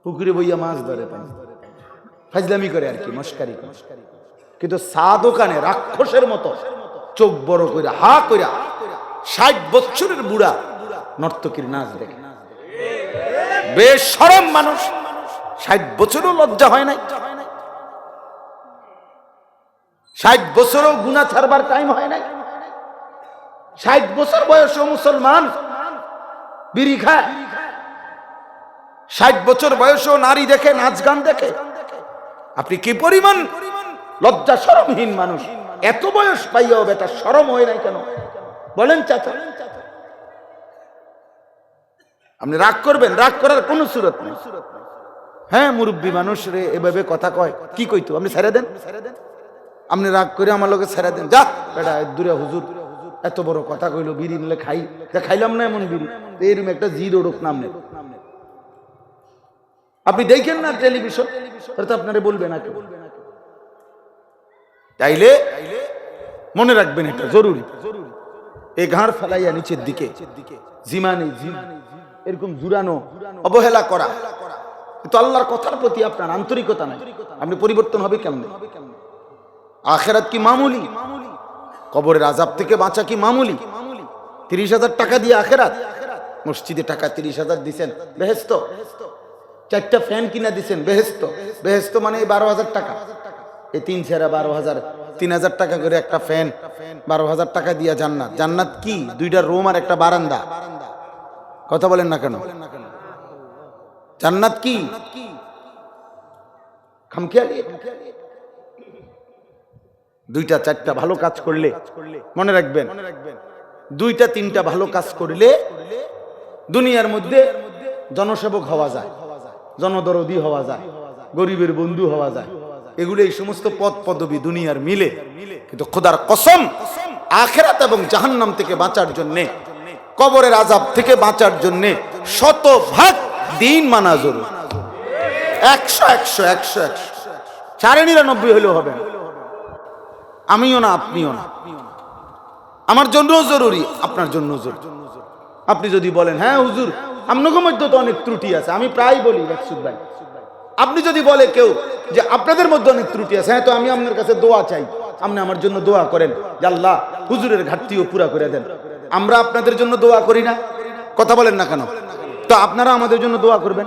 পুকুরে বইয়া মাছ ধরে, ফাজলামি করে আর কি, মস্কারি করে। কিন্তু চা দোকানে রাক্ষসের মতো চোখ বড় করে হা কইরা 60 বছরের বুড়া নর্তকীর নাচ দেখে। বেশরম মানুষ, 60 বছরও লজ্জা হয় নাই, 60 বছরও গুনাহ ছাড়বার টাইম হয় নাই। 60 বছর বয়সেও মুসলমান বিড়ি খায়, 60 বছর বয়সেও নারী দেখে, নাচ গান দেখে। আপনি কি পরিমাণ লজ্জা শরমহীন মানুষ! এত বয়স পাইয়াও বেটা শরম হয় নাই কেন বলেন চাচা? আপনি রাগ করবেন, রাগ করার কোন সুরত নেই। হ্যাঁ, মুরব্বী মানুষ রে এভাবে কথা কয়, কি কইতো? আপনি ছেড়ে দেন, আপনি রাগ করে আমার লোকে ছেড়ে দেন। যা বেটা দূরে, হুজুর এত বড় কথা কইলো, বিড়ি নিলে খাই, খাইলাম না এমন বিড়ি, এরকম একটা জিরো রোগ নাম নেই। আপনি দেখেন না টেলিভিশন, তো আপনারে বলবে না কেউ। তাইলে মনে রাখবেন, এটা জরুরি। এই ঘাড় ফেলাইয়া নিচের দিকে জিমানি এরকম জুরানো অবহেলা করা, তো আল্লাহর কথার প্রতি আপনার আন্তরিকতা নাই। আপনি পরিবর্তন হবে কেমনে? আখিরাত কি মামুলি? কবরের আযাব থেকে বাঁচা কি মামুলি? 30,000 টাকা দিয়ে আখিরাত, মসজিদে টাকা 30,000 দিছেন, বেহেশত। 4টা ফ্যান কিনা দিছেন, বেহেশত। বেহেশত মানে 12,000 টাকা। এই 3 × 12,000, 3,000 টাকা করে একটা ফ্যান, 12,000 টাকা দিয়া জান্নাত। জান্নাত কি? 2টা রুম আর একটা বারান্দা। কথা বলেন না কেন? জান্নাত কি? খামখেয়ালি। 2টা 4টা ভালো কাজ করলে, মনে রাখবেন, 2টা 3টা ভালো কাজ করলে দুনিয়ার মধ্যে জনসেবক হওয়া যায়, জনদরদি হওয়া যায়, গরিবের বন্ধু হওয়া যায়। এগুলো এই সমস্ত পদ পদবি দুনিয়ার মিলে। কিন্তু খোদার কসম, আখিরাত এবং জাহান্নাম থেকে বাঁচার জন্য, কবরের আযাব থেকে বাঁচার জন্য শতভাগ দিন মানা জরুরি। 100 99 হলেও হবে না। আমিও না, আপনিও না। আমার জন্যও জরুরি, আপনার জন্য জরুরি। আপনি যদি বলেন, হ্যাঁ হুজুর আপনাদের মধ্যে তো অনেক ত্রুটি আছে, আমি প্রায় বলি মাকসুদ ভাই, আপনি যদি বলে কেউ যে আপনাদের মধ্যে অনেক ত্রুটি আছে, হ্যাঁ তো আমি আপনার কাছে দোয়া চাই, আপনি আমার জন্য দোয়া করেন যে আল্লাহ হুজুরের ঘাটতিও পুরা করে দেন। আমরা আপনাদের জন্য দোয়া করি না? কথা বলেন না কেন? তো আপনারা আমাদের জন্য দোয়া করবেন।